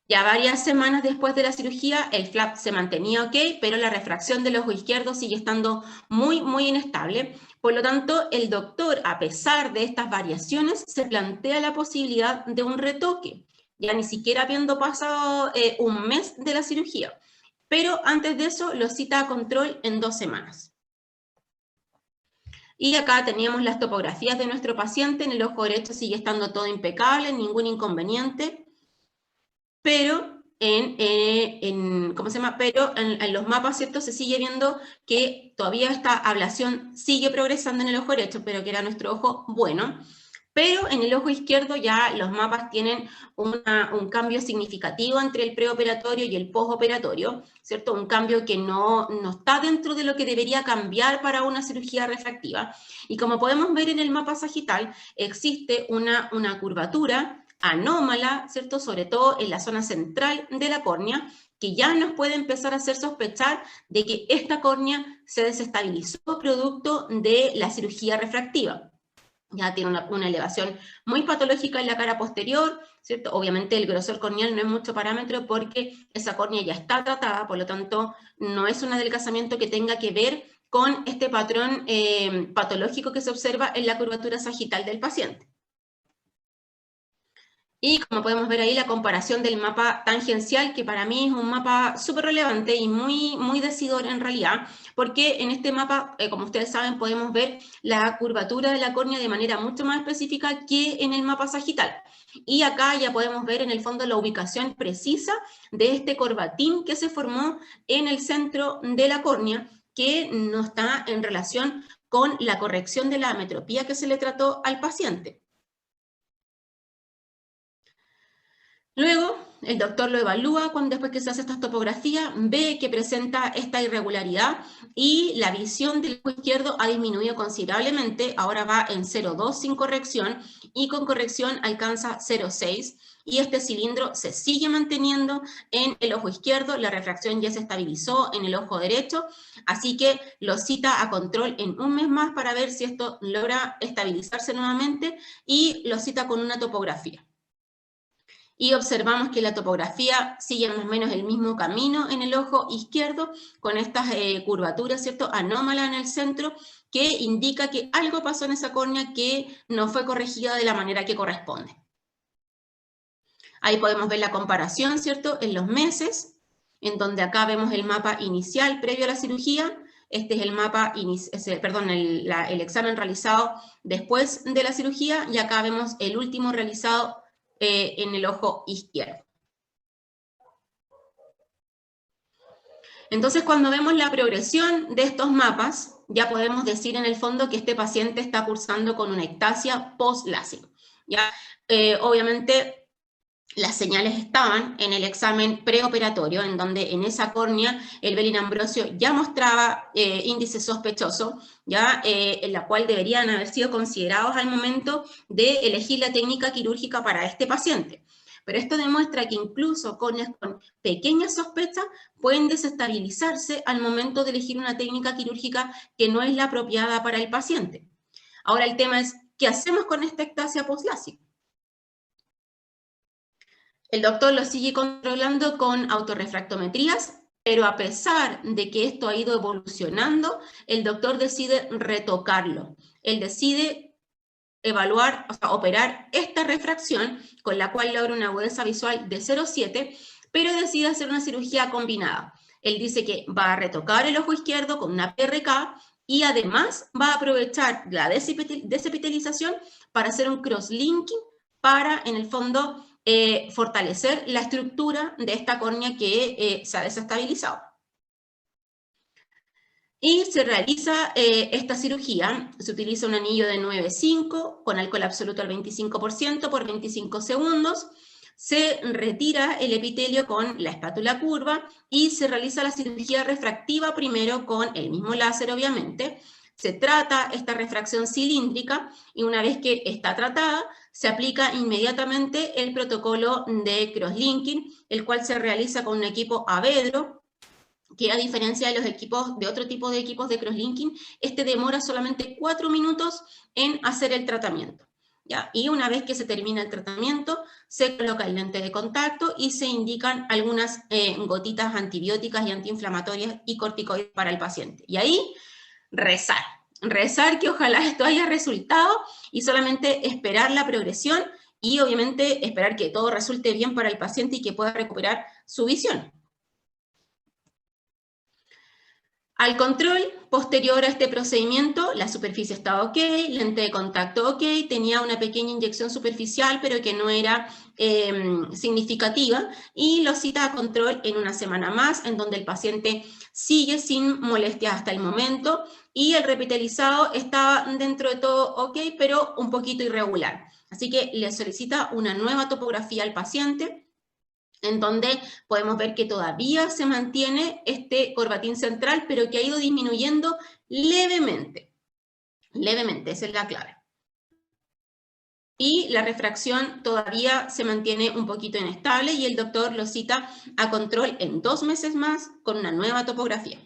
Ya varias semanas después de la cirugía, el flap se mantenía ok, pero la refracción del ojo izquierdo sigue estando muy, muy inestable. Por lo tanto, el doctor, a pesar de estas variaciones, se plantea la posibilidad de un retoque, ya ni siquiera habiendo pasado un mes de la cirugía. Pero antes de eso, lo cita a control en 2 semanas. Y acá teníamos las topografías de nuestro paciente. En el ojo derecho sigue estando todo impecable, ningún inconveniente. Pero en los mapas, ¿cierto? Se sigue viendo que todavía esta ablación sigue progresando en el ojo derecho, pero que era nuestro ojo bueno. Pero en el ojo izquierdo ya los mapas tienen un cambio significativo entre el preoperatorio y el postoperatorio, ¿cierto? Un cambio que no está dentro de lo que debería cambiar para una cirugía refractiva. Y como podemos ver en el mapa sagital, existe una curvatura anómala, ¿cierto? Sobre todo en la zona central de la córnea, que ya nos puede empezar a hacer sospechar de que esta córnea se desestabilizó producto de la cirugía refractiva. Ya tiene una elevación muy patológica en la cara posterior, ¿cierto? Obviamente el grosor corneal no es mucho parámetro porque esa córnea ya está tratada, por lo tanto no es un adelgazamiento que tenga que ver con este patrón patológico que se observa en la curvatura sagital del paciente. Y como podemos ver ahí, la comparación del mapa tangencial, que para mí es un mapa súper relevante y muy, muy decidor en realidad, porque en este mapa, como ustedes saben, podemos ver la curvatura de la córnea de manera mucho más específica que en el mapa sagital. Y acá ya podemos ver en el fondo la ubicación precisa de este corbatín que se formó en el centro de la córnea, que no está en relación con la corrección de la ametropía que se le trató al paciente. Luego, el doctor lo evalúa después que se hace esta topografía, ve que presenta esta irregularidad y la visión del ojo izquierdo ha disminuido considerablemente, ahora va en 0,2 sin corrección y con corrección alcanza 0,6 y este cilindro se sigue manteniendo en el ojo izquierdo, la refracción ya se estabilizó en el ojo derecho, así que lo cita a control en un mes más para ver si esto logra estabilizarse nuevamente y lo cita con una topografía. y observamos que la topografía sigue más o menos el mismo camino en el ojo izquierdo, con estas curvaturas, ¿cierto?, anómalas en el centro, que indica que algo pasó en esa córnea que no fue corregida de la manera que corresponde. Ahí podemos ver la comparación, ¿cierto?, en los meses, en donde acá vemos el mapa inicial previo a la cirugía. Este es el mapa, el examen realizado después de la cirugía, y acá vemos el último realizado en el ojo izquierdo. Entonces, cuando vemos la progresión de estos mapas, ya podemos decir en el fondo que este paciente está cursando con una ectasia post-LASIK. ¿Ya? Obviamente, las señales estaban en el examen preoperatorio, en donde en esa córnea el Bellin-Ambrosio ya mostraba índice sospechoso, ¿ya? En la cual deberían haber sido considerados al momento de elegir la técnica quirúrgica para este paciente. Pero esto demuestra que incluso córneas con pequeñas sospechas pueden desestabilizarse al momento de elegir una técnica quirúrgica que no es la apropiada para el paciente. Ahora el tema es, ¿qué hacemos con esta ectasia post-LASIK? El doctor lo sigue controlando con autorrefractometrías, pero a pesar de que esto ha ido evolucionando, el doctor decide retocarlo. Él decide evaluar, o sea, operar esta refracción, con la cual logra una agudeza visual de 0,7, pero decide hacer una cirugía combinada. Él dice que va a retocar el ojo izquierdo con una PRK y además va a aprovechar la desepitelización para hacer un cross-linking para, en el fondo, fortalecer la estructura de esta córnea que se ha desestabilizado. Y se realiza esta cirugía, se utiliza un anillo de 9,5 con alcohol absoluto al 25% por 25 segundos, se retira el epitelio con la espátula curva y se realiza la cirugía refractiva primero con el mismo láser, obviamente. Se trata esta refracción cilíndrica y una vez que está tratada, se aplica inmediatamente el protocolo de crosslinking, el cual se realiza con un equipo Avedro, que a diferencia de los equipos, de otro tipo de equipos de crosslinking, este demora solamente 4 minutos en hacer el tratamiento. ¿Ya? Y una vez que se termina el tratamiento, se coloca el lente de contacto y se indican algunas gotitas antibióticas y antiinflamatorias y corticoides para el paciente. Y ahí, rezar que ojalá esto haya resultado y solamente esperar la progresión y obviamente esperar que todo resulte bien para el paciente y que pueda recuperar su visión. Al control posterior a este procedimiento, la superficie estaba ok, lente de contacto ok, tenía una pequeña inyección superficial, pero que no era significativa, y lo cita a control en una semana más, en donde el paciente sigue sin molestias hasta el momento, y el repitelizado estaba dentro de todo ok, pero un poquito irregular. Así que le solicita una nueva topografía al paciente, en donde podemos ver que todavía se mantiene este corbatín central, pero que ha ido disminuyendo levemente. Levemente, esa es la clave. Y la refracción todavía se mantiene un poquito inestable y el doctor lo cita a control en 2 meses más con una nueva topografía.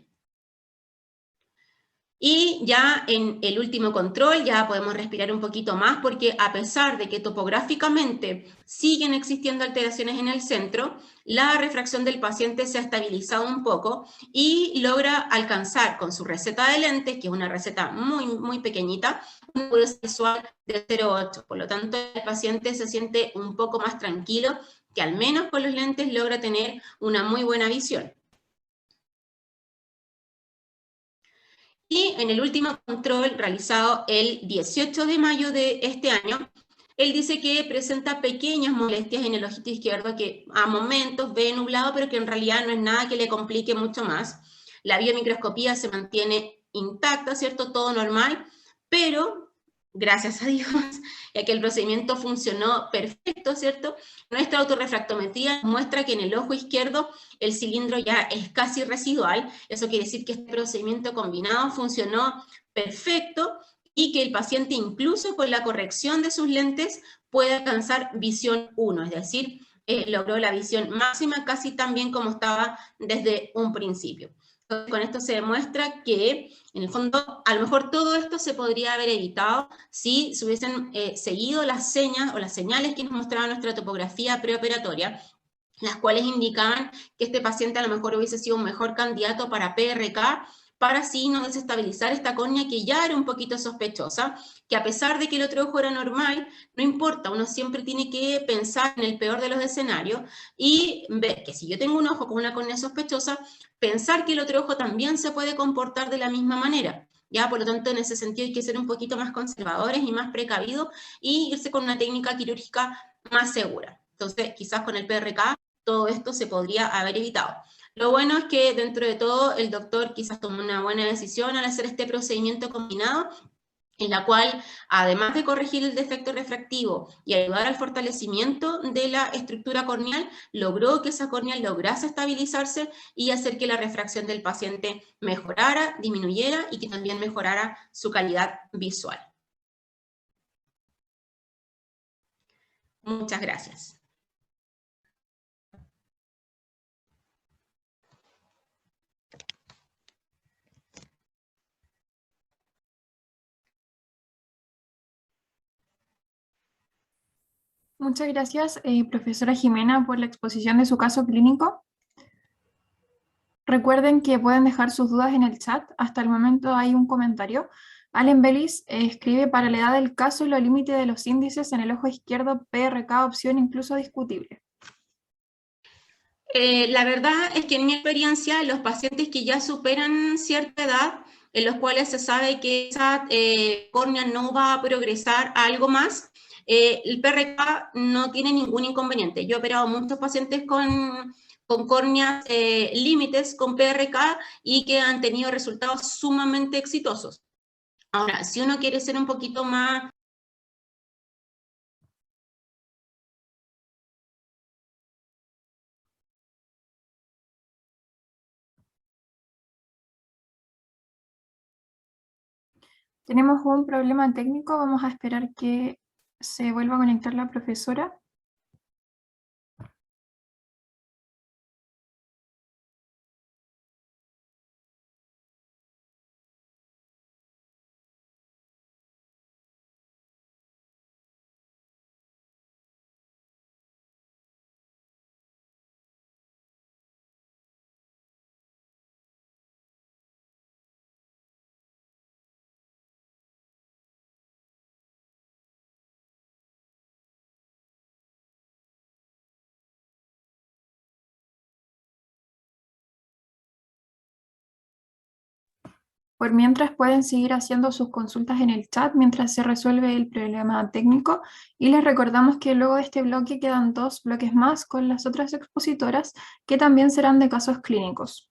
Y ya en el último control ya podemos respirar un poquito más porque a pesar de que topográficamente siguen existiendo alteraciones en el centro, la refracción del paciente se ha estabilizado un poco y logra alcanzar con su receta de lentes, que es una receta muy pequeñita, una agudeza visual de 0,8. Por lo tanto, el paciente se siente un poco más tranquilo, que al menos con los lentes logra tener una muy buena visión. Y en el último control realizado el 18 de mayo de este año, él dice que presenta pequeñas molestias en el ojito izquierdo que a momentos ve nublado, pero que en realidad no es nada que le complique mucho más. La biomicroscopía se mantiene intacta, ¿cierto? Todo normal, pero gracias a Dios, ya que el procedimiento funcionó perfecto, ¿cierto? Nuestra autorrefractometría muestra que en el ojo izquierdo el cilindro ya es casi residual. Eso quiere decir que este procedimiento combinado funcionó perfecto y que el paciente, incluso con la corrección de sus lentes, puede alcanzar visión 1, es decir, logró la visión máxima casi tan bien como estaba desde un principio. Con esto se demuestra que, en el fondo, a lo mejor todo esto se podría haber evitado si se hubiesen seguido las señas o las señales que nos mostraba nuestra topografía preoperatoria, las cuales indicaban que este paciente a lo mejor hubiese sido un mejor candidato para PRK, para así no desestabilizar esta córnea que ya era un poquito sospechosa, que a pesar de que el otro ojo era normal, no importa, uno siempre tiene que pensar en el peor de los escenarios y ver que si yo tengo un ojo con una córnea sospechosa, pensar que el otro ojo también se puede comportar de la misma manera. ¿Ya? Por lo tanto, en ese sentido hay que ser un poquito más conservadores y más precavidos y irse con una técnica quirúrgica más segura. Entonces, quizás con el PRK todo esto se podría haber evitado. Lo bueno es que dentro de todo el doctor quizás tomó una buena decisión al hacer este procedimiento combinado, en la cual, además de corregir el defecto refractivo y ayudar al fortalecimiento de la estructura corneal, logró que esa córnea lograse estabilizarse y hacer que la refracción del paciente mejorara, disminuyera y que también mejorara su calidad visual. Muchas gracias. Muchas gracias, profesora Jimena, por la exposición de su caso clínico. Recuerden que pueden dejar sus dudas en el chat. Hasta el momento hay un comentario. Allen Bellis escribe: para la edad del caso y los límites de los índices en el ojo izquierdo, PRK opción incluso discutible. La verdad es que en mi experiencia, los pacientes que ya superan cierta edad, en los cuales se sabe que esa córnea no va a progresar a algo más, el PRK no tiene ningún inconveniente. Yo he operado muchos pacientes con córneas límites con PRK y que han tenido resultados sumamente exitosos. Ahora, si uno quiere ser un poquito más... Tenemos un problema técnico. Vamos a esperar que se vuelva a conectar la profesora. Por mientras pueden seguir haciendo sus consultas en el chat mientras se resuelve el problema técnico, y les recordamos que luego de este bloque quedan 2 bloques más con las otras expositoras que también serán de casos clínicos.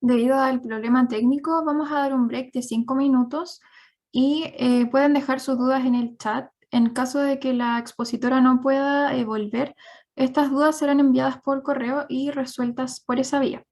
Debido al problema técnico, vamos a dar un break de 5 minutos y pueden dejar sus dudas en el chat. En caso de que la expositora no pueda volver, estas dudas serán enviadas por correo y resueltas por esa vía.